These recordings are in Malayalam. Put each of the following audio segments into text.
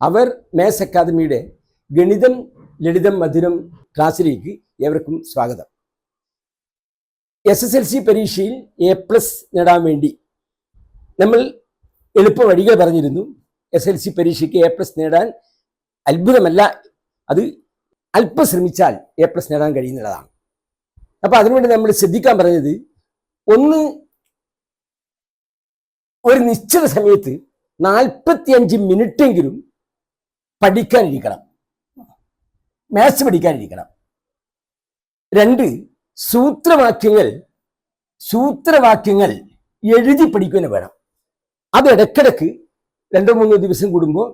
അവർ മാത്സ് അക്കാദമിയുടെ ഗണിതം ലളിതം മധുരം ക്ലാസ്സിലേക്ക് ഏവർക്കും സ്വാഗതം. SSLC പരീക്ഷയിൽ A+ നേടാൻ വേണ്ടി നമ്മൾ എളുപ്പ വഴികൾ പറഞ്ഞിരുന്നു. SSLC പരീക്ഷയ്ക്ക് A+ നേടാൻ അത്ഭുതമല്ല, അത് അല്പം ശ്രമിച്ചാൽ A+ നേടാൻ കഴിയുന്നതാണ്. അപ്പോൾ അതിനുവേണ്ടി നമ്മൾ ശ്രദ്ധിക്കാൻ പറഞ്ഞത്, ഒന്ന്, ഒരു നിശ്ചിത സമയത്ത് 45 മിനിറ്റെങ്കിലും പഠിക്കാനിരിക്കണം, മാത്സ് പഠിക്കാനിരിക്കണം. 2, സൂത്രവാക്യങ്ങൾ എഴുതി പഠിക്കുകയും വേണം. അത് ഇടയ്ക്കിടയ്ക്ക് 2-3 ദിവസം കൂടുമ്പോൾ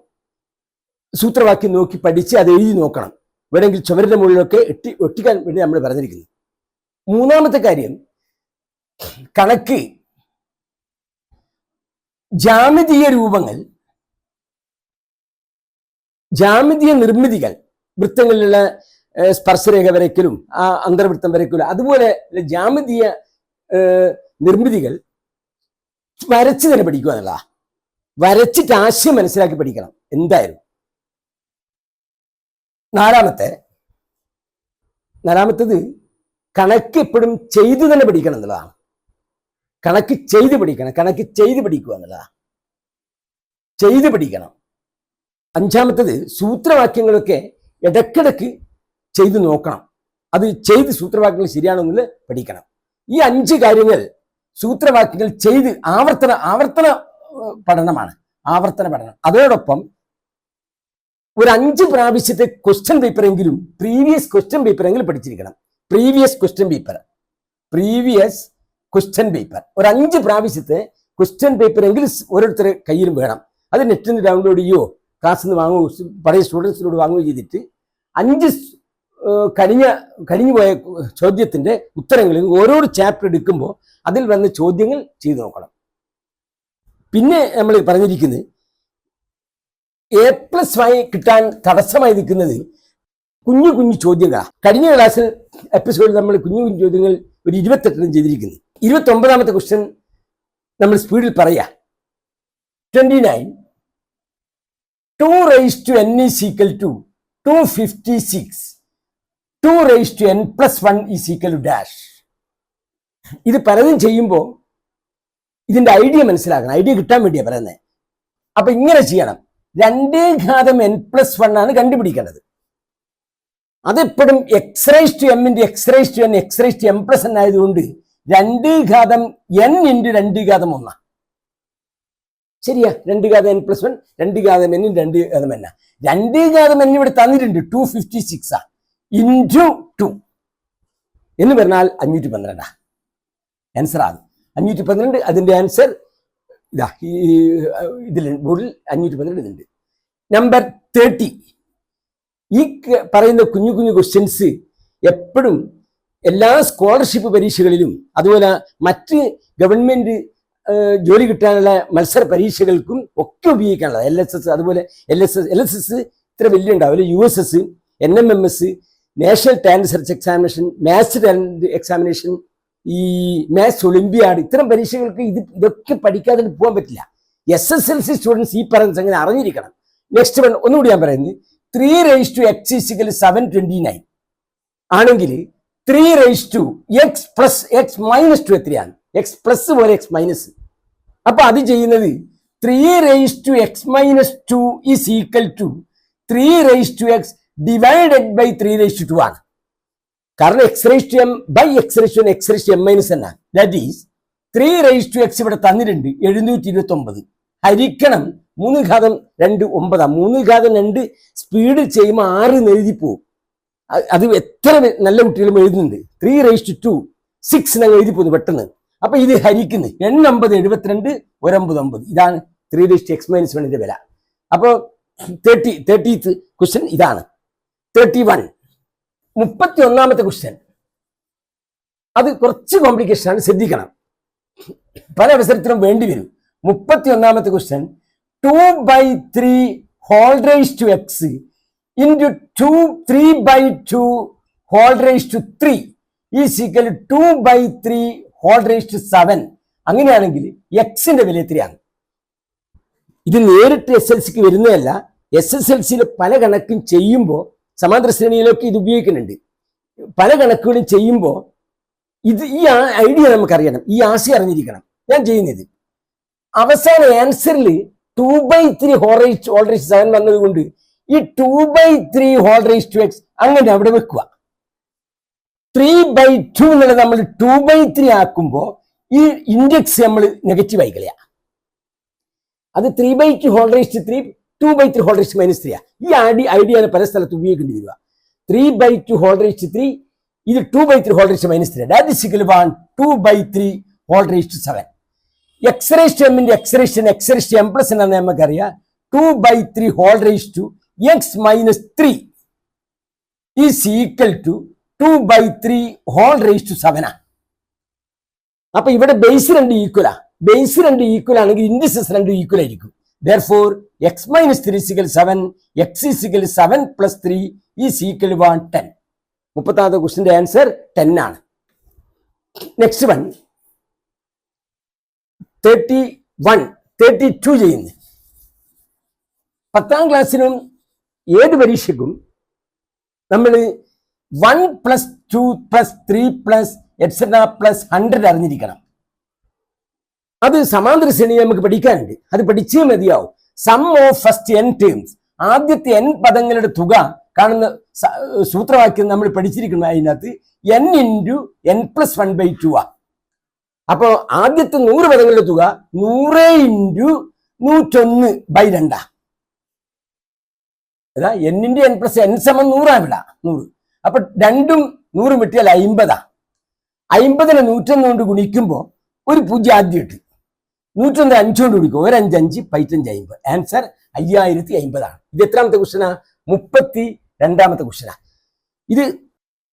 സൂത്രവാക്യം നോക്കി പഠിച്ച് അത് എഴുതി നോക്കണം. വേണമെങ്കിൽ ചുവരിന്റെ മുകളിലൊക്കെ ഒട്ടിക്കാൻ വേണ്ടി നമ്മൾ പറഞ്ഞിരിക്കുന്നു. 3-ാമത്തെ കാര്യം, കണക്ക്, ജാമിതീയ രൂപങ്ങൾ, ജാമിതീയ നിർമ്മിതികൾ, വൃത്തങ്ങളിലുള്ള സ്പർശരേഖ വരയ്ക്കലും അന്തർവൃത്തം വരയ്ക്കലും, അതുപോലെ ജാമിതീയ നിർമ്മിതികൾ വരച്ച് തന്നെ പഠിക്കുക എന്നുള്ള, വരച്ചിട്ട് ആശയം മനസ്സിലാക്കി പഠിക്കണം എന്തായാലും. 4-ാമത്തേത് കണക്ക് എപ്പോഴും ചെയ്തു തന്നെ പഠിക്കണം എന്നുള്ളതാണ്. കണക്ക് ചെയ്ത് പഠിക്കണം, കണക്ക് ചെയ്ത് പഠിക്കുക എന്നുള്ളതാണ്, ചെയ്ത് പഠിക്കണം. 5-ാമത്തേത് സൂത്രവാക്യങ്ങളൊക്കെ ഇടയ്ക്കിടയ്ക്ക് ചെയ്തു നോക്കണം, അത് ചെയ്ത് സൂത്രവാക്യങ്ങൾ ശരിയാണോ എന്നുള്ളത് പഠിക്കണം. ഈ 5 കാര്യങ്ങൾ സൂത്രവാക്യങ്ങൾ ചെയ്ത് ആവർത്തന പഠനമാണ്, ആവർത്തന പഠനം. അതോടൊപ്പം ഒരു 5 പ്രാവശ്യത്തെ ക്വസ്റ്റ്യൻ പേപ്പറെങ്കിലും, പ്രീവിയസ് ക്വസ്റ്റ്യൻ പേപ്പറെങ്കിലും പഠിച്ചിരിക്കണം. പ്രീവിയസ് ക്വസ്റ്റ്യൻ പേപ്പർ ഒരു 5 പ്രാവശ്യത്തെ ക്വസ്റ്റ്യൻ പേപ്പറെങ്കിലും ഓരോരുത്തരുടെ കയ്യിലും വേണം. അത് നെറ്റിൽ നിന്ന് ഡൗൺലോഡ് ചെയ്യോ ക്ലാസ്സിൽ നിന്ന് വാങ്ങുകയോ പഴയ സ്റ്റുഡൻസിനോട് വാങ്ങുകയോ ചെയ്തിട്ട് 5 കഴിഞ്ഞു പോയ ചോദ്യത്തിന്റെ ഉത്തരങ്ങളിൽ ഓരോ ചാപ്റ്റർ എടുക്കുമ്പോൾ അതിൽ വന്ന ചോദ്യങ്ങൾ ചെയ്തു നോക്കണം. പിന്നെ നമ്മൾ പറഞ്ഞിരിക്കുന്നത്, A+ കിട്ടാൻ തടസ്സമായി നിൽക്കുന്നത് കുഞ്ഞു ചോദ്യങ്ങളാണ്. കഴിഞ്ഞ ക്ലാസ്സിൽ എപ്പിസോഡിൽ നമ്മൾ കുഞ്ഞു ചോദ്യങ്ങൾ ഒരു 28 ചെയ്തിരിക്കുന്നു. 29-ാമത്തെ ക്വസ്റ്റ്യൻ നമ്മൾ സ്പീഡിൽ പറയാ. 29, 2 raised to n is equal to 256, 2 raised to n plus 1 is equal to dash. ഇത് പലതും ചെയ്യുമ്പോൾ ഇതിന്റെ ഐഡിയ മനസ്സിലാക്കണം, ഐഡിയ കിട്ടാൻ വേണ്ടിയാണ് പറയുന്നത്. അപ്പൊ ഇങ്ങനെ ചെയ്യണം. 2 ഘാതം n plus 1 ആണ് കണ്ടുപിടിക്കേണ്ടത്. അതെപ്പോഴും x raised to m into x raised to n x raised to m plus n ആയതുകൊണ്ട് 2 ഘാതം n into 2 ഘാതം 1. ശരിയാ, 2 ഘാതം n plus 1, 2 ഘാതം n, 2 ഘാതം n. 2 ഘാതം n ഇവിടെ തന്നിട്ടുണ്ട്, 256 ഇൻറ്റു 2 എന്ന് പറഞ്ഞാൽ 512. ആൻസർ ആണ് 512. അതിന്റെ ആൻസർ ഇതാ ഇതിൽ ബോർഡിൽ 512 ഇതുണ്ട്. നമ്പർ 30, ഈ പറയുന്ന കുഞ്ഞു ക്വസ്റ്റ്യൻസ് എപ്പോഴും എല്ലാ സ്കോളർഷിപ്പ് പരീക്ഷകളിലും അതുപോലെ മറ്റ് ഗവൺമെന്റ് ജോലി കിട്ടാനുള്ള മത്സര പരീക്ഷകൾക്കും ഒക്കെ ഉപയോഗിക്കാനുള്ളത്. LSS, അതുപോലെ LSS ഇത്ര വലിയ ഉണ്ടാവില്ല. USS, NMMS, national talent search examination, maths talent examination, ഈ മാത്സ് ഒളിമ്പിയാഡ്, ഇത്തരം പരീക്ഷകൾക്ക് ഇതൊക്കെ പഠിക്കാതെ പോകാൻ പറ്റില്ല. SSLC സ്റ്റുഡൻസ് ഈ പറയുന്ന സംഗതി അറിഞ്ഞിരിക്കണം. നെക്സ്റ്റ് വൺ ഒന്നുകൂടി ഞാൻ പറയുന്നത്, 3 raised to x is equal to 729 ആണെങ്കിൽ 3 raised to x plus x minus 2 എത്രയാണ്? x പ്ലസ് പോലെ x മൈനസ്. അപ്പൊ അത് ചെയ്യുന്നത് 3 raised to x minus 2 is equal to 3 raised to x divided by 3 raised to 2 ആണ്. കാരണം x raised to m by x raised to n x raised to m minus n ആണ്. That is 3 raised to x ഇവിടെ തന്നിട്ടുണ്ട് 729 ഹരിക്കണം 3 ഘാതം 2 9. 3 ഘാതം 2 സ്പീഡ് ചെയ്യുമ്പോൾ 6 എഴുതി പോകും. അത് എത്ര നല്ല കുട്ടികളും എഴുതുന്നുണ്ട്. 3 raised to 2 6 എന്നങ്ങ് എഴുതി പോകുന്നു പെട്ടെന്ന്. അപ്പൊ ഇത് ഹരിക്കുന്നു 8 72 1 ഇതാണ് 3 raised to x minus 1 വില. അപ്പോ 30th ക്വസ്റ്റ്യൻ ഇതാണ്. 31, 31-ാമത്തെ ക്വസ്റ്റ്യൻ, അത് കുറച്ച് കോംപ്ലിക്കേഷൻ ആണ്, ശ്രദ്ധിക്കണം, പല അവസരത്തിലും വേണ്ടി വരും. 31-ാമത്തെ question, 2/3 whole raised to x into 3/2 whole raised to 3 is equal to 2/3 whole raised to 7. അങ്ങനെയാണെങ്കിൽ എക്സിന്റെ വില എത്രയാണ്? ഇത് നേരിട്ട് SSLCക്ക് വരുന്നതല്ല, SSLC പല കണക്കും ചെയ്യുമ്പോൾ സമാന്തര ശ്രേണിയിലൊക്കെ ഇത് ഉപയോഗിക്കുന്നുണ്ട്. പല കണക്കുകളും ചെയ്യുമ്പോൾ ഈ ഐഡിയ നമുക്കറിയണം, ഈ ആശയം അറിഞ്ഞിരിക്കണം. ഞാൻ ചെയ്യുന്നത് അവസാന ആൻസറിൽ 2/3 ഹോൾ റേസ് 7 വന്നത് കൊണ്ട് ഈ 2/3 ഹോൾ റേസ് ടു x അങ്ങനെ അവിടെ വെക്കുക. 3/2 എന്നുള്ളത് നമ്മൾ 2/3 ആക്കുമ്പോൾ ഈ ഇൻഡെക്സ് നമ്മൾ നെഗറ്റീവ് ആയി കളയാ. അത് 3/2 ഹോൾ റേസ് 3 2/3 ഹോൾ റേസ് -3 ഈ ഐഡിയ പല സ്ഥലത്ത് ഉപയോഗിക്കേണ്ടി വരിക. 3/2 ഹോൾ റേസ് 3 ഇത് 2/3 whole raise -3 that is equal to 2/3 whole raise 7. X raise to എമ്മിന്റെ x raise to m plus എന്നാണ് നമുക്കറിയാം. 2/3 whole raise to x -3 is equal to 2/3 whole raise to 7 ആണ്. അപ്പൊ ഇവിടെ ബേസ് 2 ഈക്വലാ. ബേസ് 2 ഈക്വൽ ആണെങ്കിൽ ഇൻഡിസസ് 2 ഈക്വൽ ആയിരിക്കും. Therefore, x - 3 = 7, x = 7 + 3 is equal to 10. 30ാമത്തെ ക്വസ്റ്റിന്റെ answer 10 ആണ്. നെക്സ്റ്റ് വൺ 32 ചെയ്യുന്നു. 10ാം ക്ലാസ്സിലും ഏത് പരീക്ഷയ്ക്കും നമ്മൾ 1 + 2 + 3 + etc. + 100 അറിഞ്ഞിരിക്കണം. അത് സമാന്തര ശ്രേണി നമുക്ക് പഠിക്കാനുണ്ട്. അത് പഠിച്ചേ മതിയാവും. Sum of first n terms, ആദ്യത്തെ n പദങ്ങളുടെ തുക കാണുന്ന സൂത്രവാക്യം നമ്മൾ പഠിച്ചിരിക്കുന്നു. അതിനകത്ത് n × n + 1/2 ആ. അപ്പോ ആദ്യത്തെ 100 പദങ്ങളുടെ തുക 100 × 101/2 ആ. n × n + n = 100 ആവില്ല. 100 അപ്പൊ രണ്ടും 100 വിട്ടിയാൽ 50 ആ. 50നെ 101 കൊണ്ട് ഗുണിക്കുമ്പോൾ ഒരു 0 ആദ്യം ഇട്ട് 101 5 കൊണ്ട് ഗുണിക്കും. 1 5 5 5 50. ആൻസർ 5050 ആണ്. ഇത് എത്രാമത്തെ ക്വസ്റ്റനാ? 32ാമത്തെ ക്വസ്റ്റനാ. ഇത്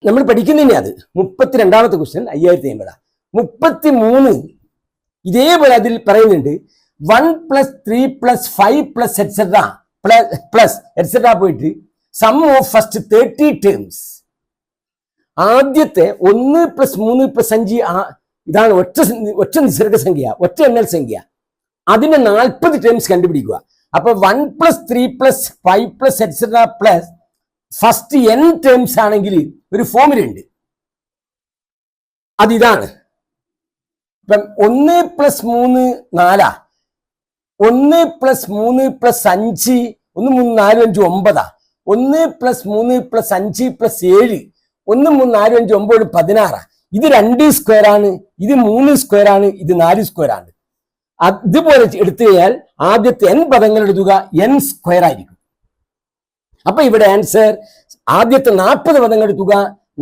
നമ്മൾ പഠിക്കുന്നതന്നെ. അത് 32ാമത്തെ ക്വസ്റ്റൻ 5050. 33 ഇതേപോലെ അതിൽ പറയുന്നുണ്ട് 1 + 3 + 5 + etc. പോയിട്ട് സം ഓഫ് ഫസ്റ്റ് 30 ടേംസ്, ആദ്യത്തെ 1 + 3 + 5 ഇതാണ് ഒറ്റ നിസർഗ സംഖ്യ, ഒറ്റ എണ്ണൽ സംഖ്യ. അതിന്റെ 40 ടേംസ് കണ്ടുപിടിക്കുക. അപ്പൊ 1 + 3 + 5 + etc. ഫസ്റ്റ് n ടേംസ് ആണെങ്കിൽ ഒരു ഫോമുല ഉണ്ട്. അതിതാണ്. ഇപ്പം 1 + 3 4, 1 + 3 + 5 1 3 4 5 9, 1 + 3 + 5 + 7 1 3 4 5 9 16. ഇത് 2 സ്ക്വയർ ആണ്, ഇത് 3 സ്ക്വയർ ആണ്, ഇത് 4 സ്ക്വയർ ആണ്. ഇതുപോലെ എടുത്തു കഴിഞ്ഞാൽ ആദ്യത്തെ n പദങ്ങളുടെ തുക n സ്ക്വയർ ആയിരിക്കും. അപ്പൊ ഇവിടെ ആൻസർ ആദ്യത്തെ 40 പദങ്ങളുടെ തുക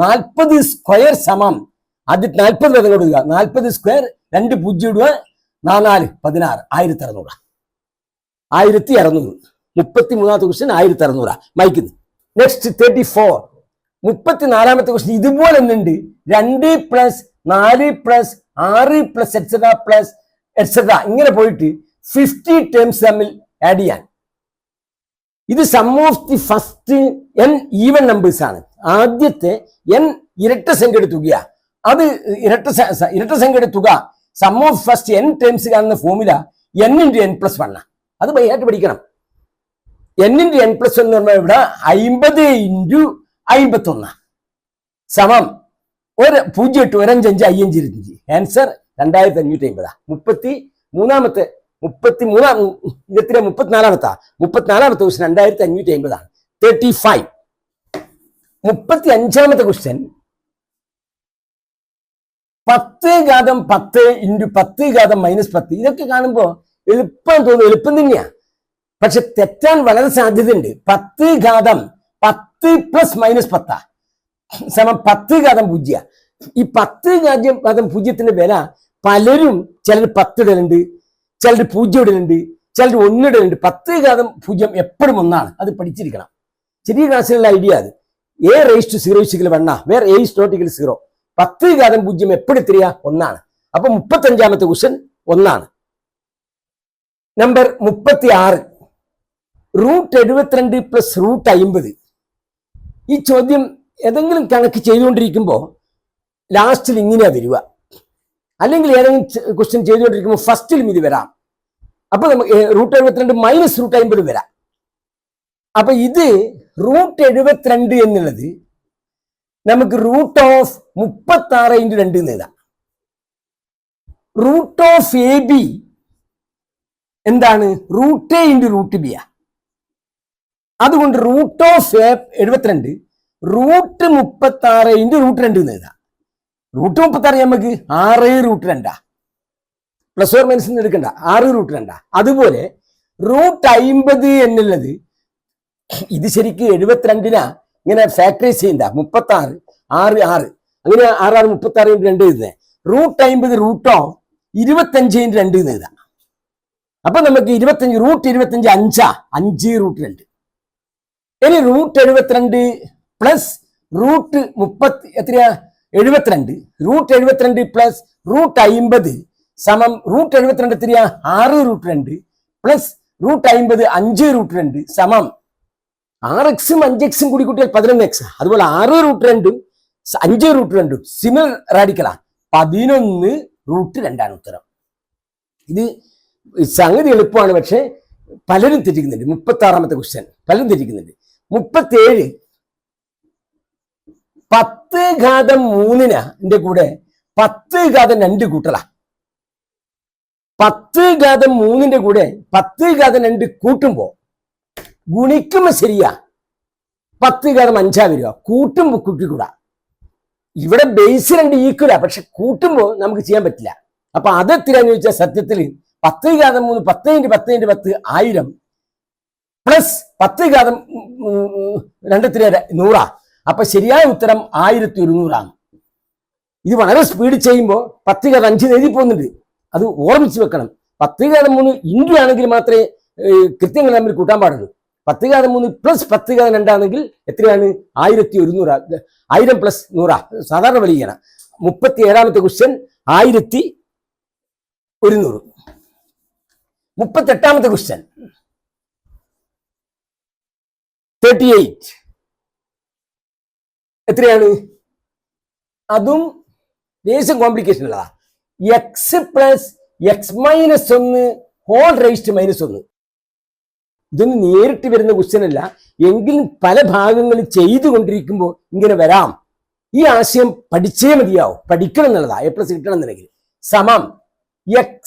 40 സ്ക്വയർ സമം ആദ്യത്തെ 40 പദങ്ങളുടെ തുക 40 സ്ക്വയർ 2 0 ഇടുക 4 16 1600. 1600. 33ാമത്തെ ക്വസ്റ്റ്യൻ 1600 മൈക്കുന്നു. നെക്സ്റ്റ് 34. 34ാമത്തെ ക്വസ്റ്റ്യൻ ഇതുപോലെ ഒന്നുണ്ട്. 2 + 4 + 6 + etc. ഇങ്ങനെ പോയിട്ട് 50 ടേംസ് തമ്മിൽ ആഡ് ചെയ്യാൻ. ഇത് sum of the first n even numbers ആണ്. ആദ്യത്തെ n ഇരട്ട സംഖ്യയുടെ തുകയാ. അത് ഇരട്ട സംഖ്യയുടെ തുക sum of first n terms കാണുന്ന ഫോമുല n × n + 1. അത് ബൈഹാർട്ട് പഠിക്കണം. n × n + 1 എന്ന് പറഞ്ഞാൽ ഇവിടെ 50 × 51 സമം 1 0 8 1 5 5 5 25. ആൻസർ 2550. 33ാമത്തെ 34ാമത്തെ ക്വസ്റ്റ്യൻ 2550 ആണ്. 35. 35ാമത്തെ ക്വസ്റ്റ്യൻ 10 × 10 × 10 - 10. ഇതൊക്കെ കാണുമ്പോൾ എളുപ്പം തോന്നും, എളുപ്പം തന്നെയാ. പക്ഷെ തെറ്റാൻ വളരെ സാധ്യതയുണ്ട്. 10 × 10 + -10 സമം 10 × 0. ഈ 10 × 0ത്തിന്റെ വില പലരും ചിലർ 10 ഇടലുണ്ട്, ചിലർ 0 ഇടലുണ്ട്, ചിലർ 1 ഇടലുണ്ട്. 10 × 0 എപ്പോഴും 1 ആണ്. അത് പഠിച്ചിരിക്കണം. ചെറിയ ക്ലാസ്സിലുള്ള ഐഡിയ അത്. a⁻0 = 1 where a is not equal to 0. 10 × 0 എപ്പോഴും എത്രയാ? 1 ആണ്. അപ്പൊ 35ാമത്തെ ക്വസ്റ്റ്യൻ 1 ആണ്. നമ്പർ 36. √72 + √50. ഈ ചോദ്യം ഏതെങ്കിലും കണക്ക് ചെയ്തുകൊണ്ടിരിക്കുമ്പോൾ ലാസ്റ്റിൽ ഇങ്ങനെയാ വരിക. അല്ലെങ്കിൽ ഏതെങ്കിലും ക്വസ്റ്റ്യൻ ചെയ്തുകൊണ്ടിരിക്കുമ്പോൾ ഫസ്റ്റിലും ഇത് വരാം. അപ്പൊ നമുക്ക് √72 - √50 വരാം. അപ്പൊ ഇത് √72 എന്നുള്ളത് നമുക്ക് √36 × 2 എന്ന് എഴുതാം. √AB എന്താണ്? √A × √B. അതുകൊണ്ട് √72 √36 × √2 എന്ന് എഴുതാം. √36 നമുക്ക് 6√2 പ്ലസ് ഓർ മൈനസ് എടുക്കണ്ട, 6√2. അതുപോലെ √50 എന്നുള്ളത് ഇത് ശരിക്കും 72 ഇങ്ങനെ ഫാക്ടറൈസ് ചെയ്യണ്ട. 36 6 6 അങ്ങനെ 6 6 36 × 2 എഴുതുന്നത്. √50 √25 × 2 എന്ന് എഴുതാം. അപ്പൊ നമുക്ക് 25 √25 5√2. ഇനി √72 പ്ലസ് √30 എത്രയാ? 72. √72 പ്ലസ് √50 സമം √72 എത്രയാ? 6√2 പ്ലസ് √50 5√2 സമം 6x-ഉം 5x-ഉം കൂടി കൂട്ടിയാൽ 11x. അതുപോലെ 6√2 5√2 സിമിലർ റാഡിക്കലാ. 11√2 ഉത്തരം. ഇത് സംഗതി എളുപ്പമാണ്, പക്ഷെ പലരും തെറ്റിക്കുന്നുണ്ട്. 36ാമത്തെ ക്വസ്റ്റ്യൻ പലരും തെറ്റിക്കുന്നുണ്ട്. 37 10⁻3 കൂടെ 10⁻2 കൂട്ടലാ. 10⁻3 കൂടെ 10⁻2 കൂട്ടുമ്പോ ഗുണിക്കുമ്പോ ശരിയാ 10⁻5 വരിക. കൂട്ടുമ്പോ കൂട്ടിക്കൂടാ. ഇവിടെ ബേസ് 2 ഈക്വലാ, പക്ഷെ കൂട്ടുമ്പോ നമുക്ക് ചെയ്യാൻ പറ്റില്ല. അപ്പൊ അതെത്തിരാന്ന് ചോദിച്ചാൽ സത്യത്തിൽ 10⁻3 10 × 10 × 10 1000 പ്ലസ് 10⁻2 100. അപ്പൊ ശരിയായ ഉത്തരം 1100. ഇത് വളരെ സ്പീഡ് ചെയ്യുമ്പോൾ 10⁻5 എഴുതി പോകുന്നുണ്ട്. അത് ഓർമ്മിച്ച് വെക്കണം. 10⁻3 ഇൻറ്റു ആണെങ്കിൽ മാത്രമേ കൃത്യങ്ങൾ തമ്മിൽ കൂട്ടാൻ പാടുള്ളൂ. 10⁻3 പ്ലസ് 10⁻2 ആണെങ്കിൽ എത്രയാണ്? 1100. 1000 പ്ലസ് 100 സാധാരണ വലിയാണ്. 37ാമത്തെ ക്വസ്റ്റ്യൻ 1100. 38ാമത്തെ ക്വസ്റ്റ്യൻ 38 എത്രയാണ്? അതും ലേശം കോംപ്ലിക്കേഷൻ ഉള്ളതാ. x plus x minus 1 whole raised -1. ഇതൊന്നും നേരിട്ട് വരുന്ന ക്വസ്റ്റ്യൻ അല്ല, എങ്കിലും പല ഭാഗങ്ങളിൽ ചെയ്തുകൊണ്ടിരിക്കുമ്പോൾ ഇങ്ങനെ വരാം. ഈ ആശയം പഠിച്ചേ മതിയാവും. പഠിക്കണം എന്നുള്ളതാ. A+ കിട്ടണം എന്നുണ്ടെങ്കിൽ സമം x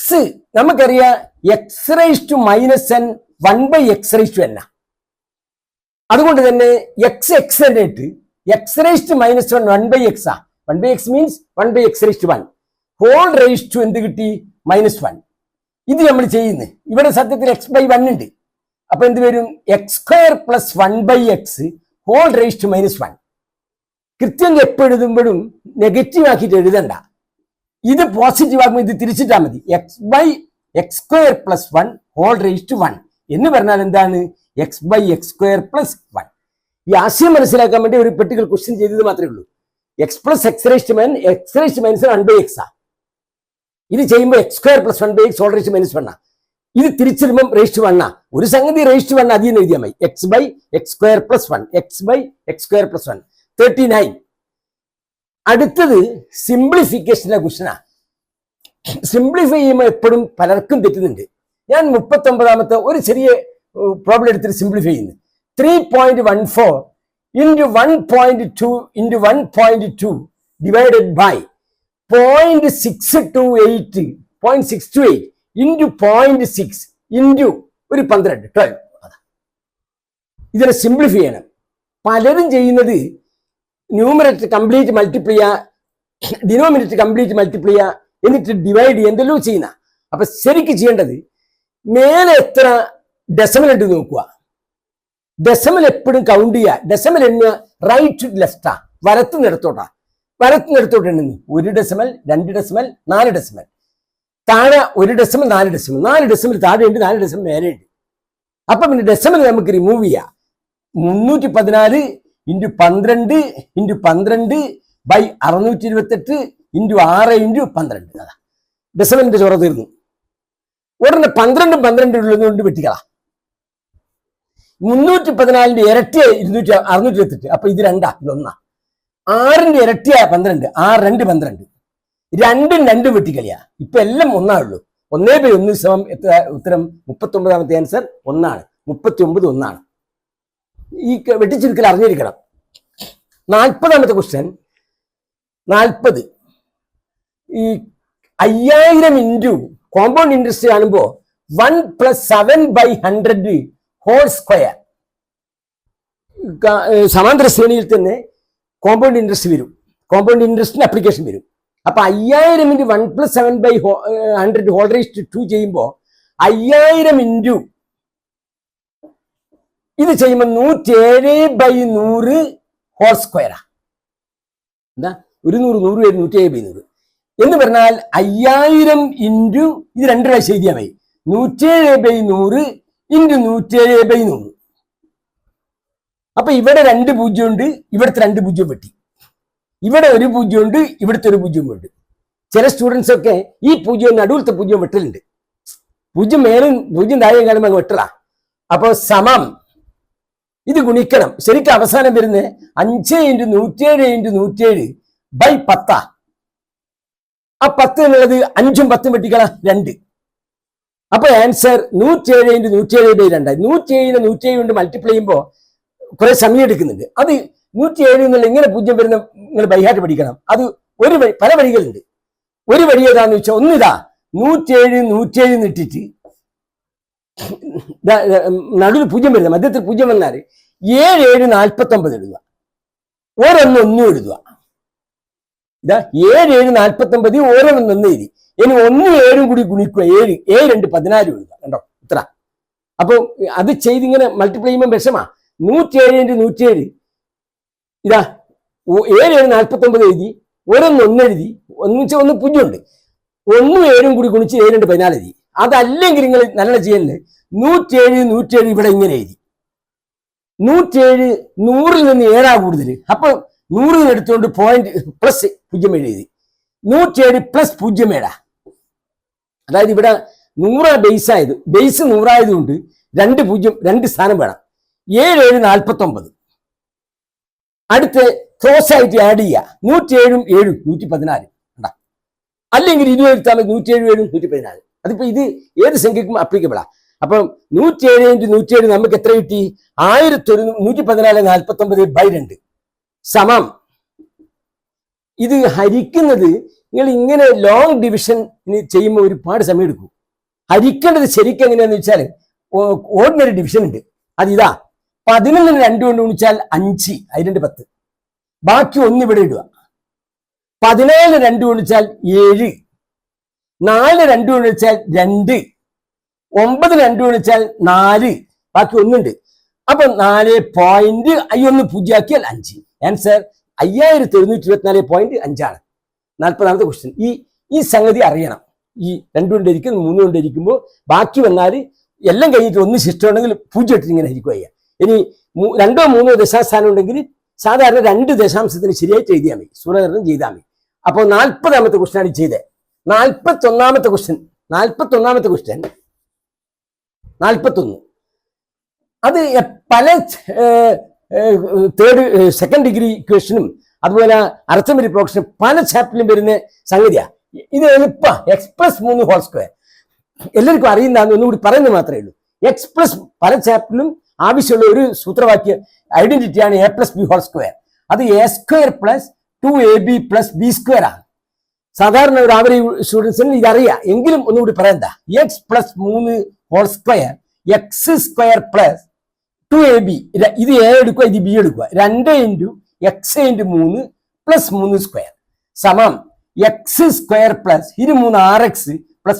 നമുക്കറിയാം x⁻⁻n 1/x⁻n. അതുകൊണ്ട് തന്നെ x തന്നെ ഇട്ട് x⁻⁻1 1/x 1/x means 1/x⁻1 whole റേസ്റ്റ് എന്ത് കിട്ടി? -1. ഇത് നമ്മൾ ചെയ്യുന്നത് ഇവിടെ സത്യത്തിൽ x/1 ഉണ്ട്. അപ്പൊ എന്ത് വരും? x² + 1/x whole raised -1. കൃത്യം എപ്പോഴുമ്പോഴും നെഗറ്റീവ് ആക്കിയിട്ട് എഴുതണ്ട. ഇത് പോസിറ്റീവ് ആകുമ്പോൾ ഇത് തിരിച്ചിട്ടാ മതി. x/x² + 1 ഹോൾ റേസ്റ്റ് 1 എന്ന് പറഞ്ഞാൽ എന്താണ്? x/x² + 1. ഈ ആശയം മനസ്സിലാക്കാൻ വേണ്ടി ഒരു പെർട്ടിക്കുലർ ക്വസ്റ്റ്യൻ ചെയ്തത് മാത്രമേ ഉള്ളൂ. x + x⁻⁻n x⁻⁻1 1/x. ഇത് ചെയ്യുമ്പോൾ x² + 1/x ഹോൾ റേസ്റ്റ് -1. ഇത് തിരിച്ചിടുമ്പോൾ റേസ്റ്റ് 1. ഒരു സംഗതി റേസ്റ്റ് 1 അതിൽ നിന്ന് എഴുതിയാൽ മതി. x/x² + 1 x/x² + 1 39. അടുത്തത് സിംപ്ലിഫിക്കേഷന്റെ ക്വസ്റ്റ്യനാ. സിംപ്ലിഫൈ ചെയ്യുമ്പോൾ എപ്പോഴും പലർക്കും തെറ്റുന്നുണ്ട്. ഞാൻ 39ാമത്തെ ഒരു ചെറിയ പ്രോബ്ലം എടുത്തിട്ട് സിംപ്ലിഫൈ ചെയ്യുന്നു. 3.14 × 1.2 × 1.2 ഡിവൈഡഡ് ബൈ 0.628 × 0.6 ഇൻറ്റു ഒരു 12. ഇതിനെ സിംപ്ലിഫൈ ചെയ്യണം. പലരും ചെയ്യുന്നത് ന്യൂമറേറ്റർ കംപ്ലീറ്റ് മൾട്ടിപ്ലൈ ചെയ്യുക, ഡിനോമിനേറ്റർ കംപ്ലീറ്റ് മൾട്ടിപ്ലൈ ചെയ്യുക, എന്നിട്ട് ഡിവൈഡ് ചെയ്യുക, എന്തെല്ലോ ചെയ്യുന്ന. അപ്പൊ ശരിക്കും ചെയ്യേണ്ടത് മേലെ എത്ര ഡെസിമൽ ഉണ്ട് നോക്കുക. ഡെസിമൽ എപ്പോഴും കൗണ്ട് ചെയ്യുക. ഡെസിമൽ എണ്ണുക റൈറ്റ് ടു ലെഫ്റ്റാ, വലത്തുനിടത്തോട്ടാ. വലത്തുനിടത്തോട്ട് 1 ഡെസിമൽ 2 ഡെസിമൽ 4 ഡെസിമൽ താഴെ 1 ഡെസിമൽ 4 ഡെസിമൽ 4 ഡെസിമൽ താഴെ ഉണ്ട്, 4 ഡെസിമൽ മേലെ ഉണ്ട്. അപ്പൊ പിന്നെ ഡെസിമൽ നമുക്ക് റിമൂവ് ചെയ്യാം. 314 × 12 × 12 ബൈ 628 × 6 × 12. അതാ ഡെസിമലിന്റെ ചോറ തീർന്നു. ഉടനെ 12 12 ഉള്ളതുകൊണ്ട് വെട്ടിക്കളാ. 314 ഇരട്ടിയ 628. അപ്പൊ ഇത് 2 ഇത് 1. 6ന്റെ ഇരട്ടിയ 12 6 2 12 2 2 വെട്ടിക്കളിയാ. ഇപ്പൊ എല്ലാം 1 ഉള്ളൂ. 1/1 സമം എത്ര ഉത്തരം? 39ാമത്തെ ആൻസർ 1 ആണ്. 39 1 ആണ്. ഈ വെട്ടിച്ചുരുക്കൽ അറിഞ്ഞിരിക്കണം. 40ാമത്തെ ക്വസ്റ്റ്യൻ 40 ഈ 5000 ഇൻറ്റു കോമ്പൗണ്ട് ഇൻട്രസ്റ്റ് കാണുമ്പോൾ 1 + 7/100 ഹോൾ സ്ക്വയർ. സമാന്തര ശ്രേണിയിൽ തന്നെ കോമ്പൗണ്ട് ഇൻട്രസ്റ്റ് വരും, കോമ്പൗണ്ട് ഇൻട്രസ്റ്റിന് അപ്ലിക്കേഷൻ വരും. അപ്പൊ 5000 ഇൻറ്റു 1 + 7/100 ഹോൾ റൈസ് ടു 2 ചെയ്യുമ്പോൾ 5000 ഇൻറ്റു ഇത് ചെയ്യുമ്പോൾ 107/100 ഹോൾ സ്ക്വയറാ. എന്താ 100 107/100 എന്ന് പറഞ്ഞാൽ 5000 ഇൻറ്റു ഇത് 2 പ്രാവശ്യം എഴുതിയാൽ മതി. 107/100 ഇൻറ്റു 107/100. അപ്പൊ ഇവിടെ 2 പൂജ്യം ഉണ്ട്, ഇവിടുത്തെ 2 പൂജ്യം വെട്ടി. ഇവിടെ 1 പൂജ്യം ഉണ്ട്, ഇവിടുത്തെ 1 പൂജ്യം ഉണ്ട്. ചില സ്റ്റുഡൻസ് ഒക്കെ ഈ പൂജ്യം നടുവിലത്തെ പൂജ്യം വെട്ടലുണ്ട്. പൂജ്യം മേലും പൂജ്യം താഴെ കാണുമ്പോൾ വെട്ടലാ. അപ്പൊ സമം ഇത് ഗുണിക്കണം. ശരിക്കും അവസാനം വരുന്നത് 5 × 107 × 107/10. ആ 10 എന്നുള്ളത് 5ഉം 10ഉം വെട്ടിക്കള 2. അപ്പൊ ആൻസർ 107 × 107/2. 107 107 കൊണ്ട് മൾട്ടിപ്ലൈ ചെയ്യുമ്പോൾ കുറെ സമയം എടുക്കുന്നുണ്ട്. അത് 107 എന്നുള്ള ഇങ്ങനെ പൂജ്യം വരുന്ന നിങ്ങൾ ബൈഹാർട്ട് പഠിക്കണം. അത് ഒരു വഴി, പല വഴികളുണ്ട്. ഒരു വഴി ഏതാന്ന് വെച്ചാൽ ഒന്നിതാ 107 ഇട്ടിട്ട് നടുവിൽ പൂജ്യം വരുന്നത്, മധ്യത്തിൽ പൂജ്യം വന്നാൽ 7 7 49 എഴുതുക. ഓരോന്ന് 1 എഴുതുക. ഇതാ 7 7 49 ഓരോന്ന് 1 എഴുതി. ഇനി 1 7 കൂടി ഗുണിക്കുക 7 7 2 14 എഴുതുക. കണ്ടോ ഇത്ര. അപ്പൊ അത് ചെയ്തിങ്ങനെ മൾട്ടിപ്ലൈ ചെയ്യുമ്പോൾ വിഷമാ. 107 × 107 ഇതാ 7 7 49 എഴുതി, ഓരോന്ന് 1 എഴുതി. 1 പൂജ്യം ഉണ്ട്. 1 7 കൂടി ഗുണിച്ച് 7 2 14 എഴുതി. അതല്ലെങ്കിൽ നിങ്ങൾ നല്ല ചെയ്യല്ലേ 107 107 ഇവിടെ ഇങ്ങനെ എഴുതി. 107 100ൽ നിന്ന് 7 കൂടുതൽ. അപ്പൊ 100 എടുത്തുകൊണ്ട് പോയിന്റ് പ്ലസ് 0 എഴുതി. 107 + 0 അതായത് ഇവിടെ 100 ബേസ് ആയത്, ബേസ് 100 ആയതുകൊണ്ട് 2 പൂജ്യം 2 സ്ഥാനം വേണം. 7 7 49. അടുത്ത് ക്രോസ് ആയിട്ട് ആഡ് ചെയ്യുക. 107 7 114. അല്ലെങ്കിൽ 20 എടുത്താൽ 107 7 114. അതിപ്പോ ഇത് ഏത് സംഖ്യക്കും അപ്ലിക്കബിളാ. അപ്പം 107 × 107 നമുക്ക് എത്ര കിട്ടി? 1114/49/2 സമം. ഇത് ഹരിക്കുന്നത് നിങ്ങൾ ഇങ്ങനെ ലോങ് ഡിവിഷൻ ചെയ്യുമ്പോൾ ഒരുപാട് സമയം എടുക്കും. ഹരിക്കേണ്ടത് ശരിക്കും എങ്ങനെയാന്ന് വെച്ചാൽ ഓർഡിനറി ഡിവിഷൻ ഉണ്ട്. അതിതാ 11 2 കൊണ്ട് ഗുണിച്ചാൽ 5, 2 10. ബാക്കി 1 ഇവിടെ ഇടുക. 14 2 ഗുണിച്ചാൽ 7, 4 2 ഗുണിച്ചാൽ 2, 9 2 ഗുണിച്ചാൽ 4, ബാക്കി 1 ഉണ്ട്. അപ്പൊ 4 1 പൂജ്യമാക്കിയാൽ 5. ആൻസർ 5724.5 ആണ്. 40ാമത്തെ ക്വസ്റ്റ്യൻ. ഈ സംഗതി അറിയണം. ഈ 2 കൊണ്ടിരിക്കും 3 കൊണ്ടിരിക്കുമ്പോൾ ബാക്കി വന്നാൽ എല്ലാം കഴിഞ്ഞിട്ട് 1 ശിഷ്ടം ഉണ്ടെങ്കിൽ 0 ഇട്ടിട്ട് ഇങ്ങനെ ആയിരിക്കും ചെയ്യുക. ഇനി 2 3 ദശാസ്ഥാനം ഉണ്ടെങ്കിൽ സാധാരണ 2 ദശാംശത്തിന് ശരിയായിട്ട് എഴുതിയാൽ മതി, സൂര്യകരണം ചെയ്താൽ മതി. അപ്പോൾ 40ാമത്തെ ക്വസ്റ്റ്യൻ ആണ് ചെയ്തത്. 41ാമത്തെ ക്വസ്റ്റ്യൻ 41. അത് പല സെക്കൻഡ് ഡിഗ്രി ക്വസ്റ്റ്യനും അതുപോലെ അർത്ഥമെറ്റിക് പ്രോഗ്രഷൻ പല ചാപ്റ്ററിലും വരുന്ന സംഗതിയാ. ഇത് എളുപ്പ x+3 ഹോൾ സ്ക്വയർ എല്ലാവർക്കും അറിയുന്നതാണെന്ന് ഒന്നുകൂടി പറയുന്നത് മാത്രമേ ഉള്ളൂ. x+ പല ചാപ്റ്ററിലും ആവശ്യമുള്ള ഒരു സൂത്രവാക്യ ഐഡന്റിറ്റിയാണ് a+b ഹോൾ സ്ക്വയർ. അത് a² + 2ab + b² ആണ്. സാധാരണ ഒരു ആവറേജ് സ്റ്റുഡൻസിന് ഇതറിയാം. എങ്കിലും ഒന്നുകൂടി പറയണ്ട. x+3 whole square x² + 2ab. ഇത് a എടുക്കുക, ഇത് b എടുക്കുക. 2 × x × 3 + 3² സമം x² + 3 6x + 3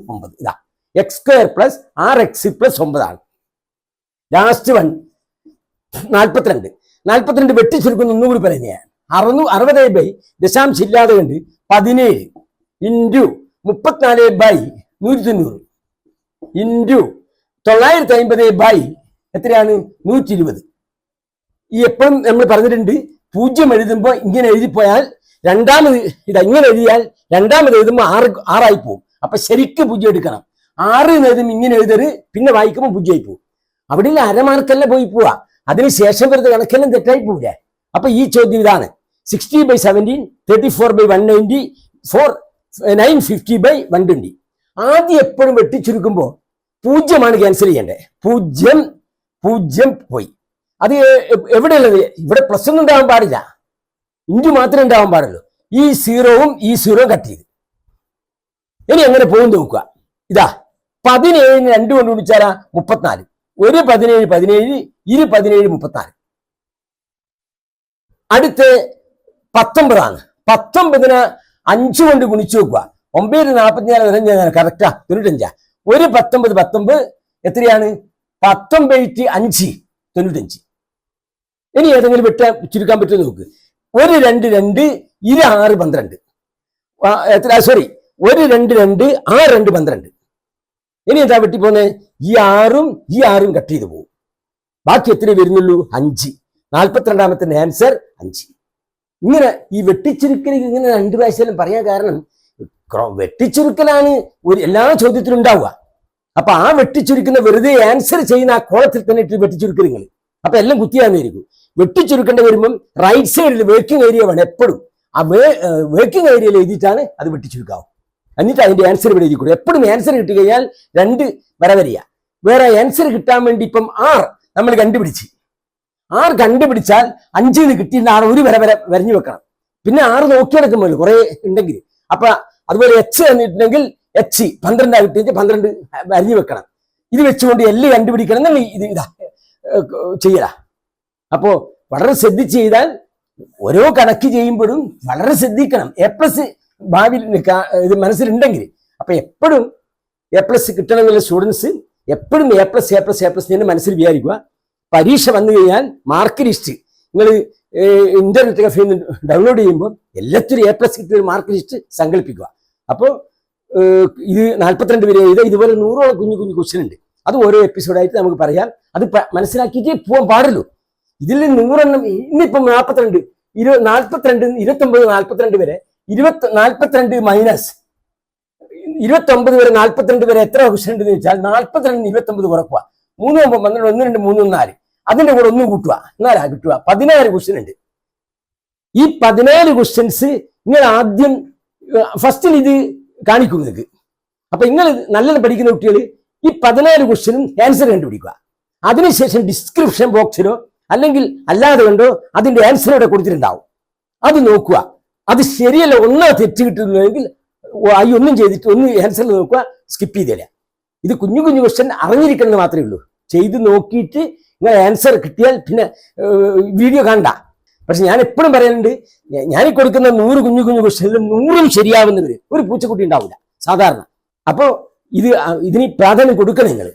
9. ഇതാ x² + 6x + 9 ആണ്. ലാസ്റ്റ് വൺ 42 വെട്ടിച്ചുരുക്കുന്ന ഒന്നുകൂടി പറയുന്നതാണ്. 60 ദശാംശം ഇല്ലാതെ കണ്ട് 17 × 34/190 × 950 എത്രയാണ് 120. ഈ എപ്പോഴും നമ്മൾ പറഞ്ഞിട്ടുണ്ട് 0 എഴുതുമ്പോൾ ഇങ്ങനെ എഴുതിപ്പോയാൽ രണ്ടാമത് ഇങ്ങനെ എഴുതിയാൽ രണ്ടാമത് എഴുതുമ്പോൾ 6 പോകും. അപ്പൊ ശരിക്ക് 0 എടുക്കണം. 6 എഴുതുമ്പോൾ ഇങ്ങനെ എഴുതരുത്, പിന്നെ വായിക്കുമ്പോൾ 0 ആയി പോകും. അവിടെ അരമാർക്കല്ല പോയി പോവാ, അതിനുശേഷം വരുന്ന കണക്കെല്ലാം തെറ്റായി പോവില്ലേ. അപ്പൊ ഈ ചോദ്യം ഇതാണ്: 60/17, 34/190, 950/120. ആദ്യം എപ്പോഴും വെട്ടിച്ചുരുക്കുമ്പോൾ 0 ക്യാൻസൽ ചെയ്യണ്ടേ. 0 പോയി. അത് എവിടെയുള്ളത്? ഇവിടെ പ്ലസ് ഒന്നും ഉണ്ടാവാൻ പാടില്ല, ഇൻറ്റു മാത്രമേ ഉണ്ടാവാൻ പാടുള്ളൂ. ഈ സീറോവും കട്ട് ചെയ്ത് ഇനി എങ്ങനെ പോകും നോക്കുക. ഇതാ 17 2 കൊണ്ട് ഗുണിച്ചാലാ 34. 1 17 17, 2 17 34. അടുത്ത് 19 ആണ്. 19 5 കൊണ്ട് ഗുണിച്ചു നോക്കുക. 9 44 വരെ കറക്റ്റാ 95. 1 19 19 എത്രയാണ്? 19 5 95. ഇനി ഏതെങ്കിലും ചുരുക്കാൻ പറ്റുമോ നോക്ക്. 1 2 2, 6 12. എത്ര? സോറി, 1 2 2, 6 2 12. ഇനി എന്താ വെട്ടിപ്പോന്നെ? ഈ ആറും കട്ട് ചെയ്ത് പോകും. ബാക്കി എത്ര വരുന്നുള്ളൂ? 5. 42ാമത്തെ ആൻസർ 5. ഇങ്ങനെ ഈ വെട്ടിച്ചുരുക്കൽ ഇങ്ങനെ 2 പ്രാവശ്യം പറയാൻ കാരണം വെട്ടിച്ചുരുക്കലാണ് എല്ലാ ചോദ്യത്തിലും ഉണ്ടാവുക. അപ്പൊ ആ വെട്ടിച്ചുരുക്കുന്ന വെറുതെ ആൻസർ ചെയ്യുന്ന ആ കോളത്തിൽ തന്നെ ഇട്ട് വെട്ടിച്ചുരുക്കൽ നിങ്ങൾ. അപ്പൊ എല്ലാം കുത്തിയാന്നിരിക്കും. വെട്ടിച്ചുരുക്കേണ്ടി വരുമ്പം റൈറ്റ് സൈഡിൽ വർക്കിംഗ് ഏരിയ വേണം എപ്പോഴും. ആ വർക്കിംഗ് ഏരിയയിൽ എഴുതിയിട്ടാണ് അത് വെട്ടിച്ചുരുക്കാവും. എന്നിട്ട് അതിന്റെ ആൻസർ ഇവിടെ എഴുതി കൊടുക്കും. എപ്പോഴും ആൻസർ കിട്ടി കഴിഞ്ഞാൽ 2 വരിക. വേറെ ആൻസർ കിട്ടാൻ വേണ്ടി ഇപ്പം 6 നമ്മൾ കണ്ടുപിടിച്ച് 6 കണ്ടുപിടിച്ചാൽ 5 കിട്ടിയിട്ട് 6 ഒരു വരഞ്ഞു വെക്കണം. പിന്നെ 6 നോക്കിയെടുക്കുമ്പോൾ കുറെ ഉണ്ടെങ്കിൽ. അപ്പൊ അതുപോലെ എച്ച് തന്നിട്ടുണ്ടെങ്കിൽ എച്ച് 12 കിട്ടിയിട്ട് 12 വരഞ്ഞു വെക്കണം. ഇത് വെച്ചുകൊണ്ട് എല്ല് കണ്ടുപിടിക്കണം എന്നല്ല ഇതാ ചെയ്യല. അപ്പോ വളരെ ശ്രദ്ധിച്ച് ചെയ്താൽ ഓരോ കണക്ക് ചെയ്യുമ്പോഴും വളരെ ശ്രദ്ധിക്കണം. A+ ഭാവിയിൽ ഇത് മനസ്സിലുണ്ടെങ്കിൽ. അപ്പൊ എപ്പോഴും A+ കിട്ടണമെന്നുള്ള സ്റ്റുഡൻസ് എപ്പോഴും A+, എന്ന് മനസ്സിൽ വിചാരിക്കുക. പരീക്ഷ വന്നു കഴിഞ്ഞാൽ മാർക്ക് ലിസ്റ്റ് നിങ്ങൾ ഇന്റർനെറ്റ് കഫേയിൽ നിന്ന് ഡൗൺലോഡ് ചെയ്യുമ്പോൾ എല്ലാത്തിനും A+ കിട്ടിയ മാർക്ക് ലിസ്റ്റ് സങ്കല്പിക്കുക. അപ്പോൾ ഇത് 42 വരെ എഴുതുക. ഇതുപോലെ 100ഓളം കുഞ്ഞു ക്വസ്റ്റ്യൻ ഉണ്ട്. അത് ഓരോ എപ്പിസോഡായിട്ട് നമുക്ക് പറയാം. അത് മനസ്സിലാക്കിയിട്ടേ പോകാൻ പാടുള്ളൂ. ഇതിൽ 100 എണ്ണം ഇന്നിപ്പം 42, 42, 29, 42 വരെ 42 മൈനസ് 29 വരെ 42 വരെ എത്ര ക്വസ്റ്റ്യൻ ഉണ്ടെന്ന് വെച്ചാൽ 42 29 കുറക്കുക. 3 9 12 1 2 3 4 അതിന്റെ കൂടെ 1 കൂട്ടുക, എന്നാലാ കിട്ടുക. 14 ക്വസ്റ്റ്യൻ ഉണ്ട്. ഈ 14 ക്വസ്റ്റ്യൻസ് നിങ്ങൾ ആദ്യം ഫസ്റ്റിൽ ഇത് കാണിക്കും നിങ്ങൾക്ക്. അപ്പൊ നിങ്ങൾ നല്ലത് പഠിക്കുന്ന കുട്ടികൾ ഈ 14 ക്വസ്റ്റ്യനും ആൻസർ കണ്ടുപിടിക്കുക. അതിനുശേഷം ഡിസ്ക്രിപ്ഷൻ ബോക്സിലോ അല്ലെങ്കിൽ അല്ലാതെ കണ്ടോ അതിന്റെ ആൻസർ ഇവിടെ കൊടുത്തിട്ടുണ്ടാവും. അത് നോക്കുക. അത് ശരിയല്ല, ഒന്നോ തെറ്റ് കിട്ടുന്നുവെങ്കിൽ ഒന്നും ചെയ്തിട്ട് ഒന്ന് ആൻസർ നോക്കുക, സ്കിപ്പ് ചെയ്തില്ല. ഇത് കുഞ്ഞു ക്വസ്റ്റ്യൻ അറിഞ്ഞിരിക്കണമെന്ന് മാത്രമേ ഉള്ളൂ. ചെയ്ത് നോക്കിയിട്ട് നിങ്ങൾ ആൻസർ കിട്ടിയാൽ പിന്നെ വീഡിയോ കാണണ്ട. പക്ഷെ ഞാൻ എപ്പോഴും പറയുന്നുണ്ട്, ഞാനീ കൊടുക്കുന്ന 100 കുഞ്ഞു ക്വസ്റ്റ്യനിലും 100ഉം ശരിയാവുന്നവര് ഒരു പൂച്ചക്കുട്ടി ഉണ്ടാവില്ല സാധാരണ. അപ്പോ ഇതിന് പ്രാധാന്യം കൊടുക്കണം നിങ്ങൾ.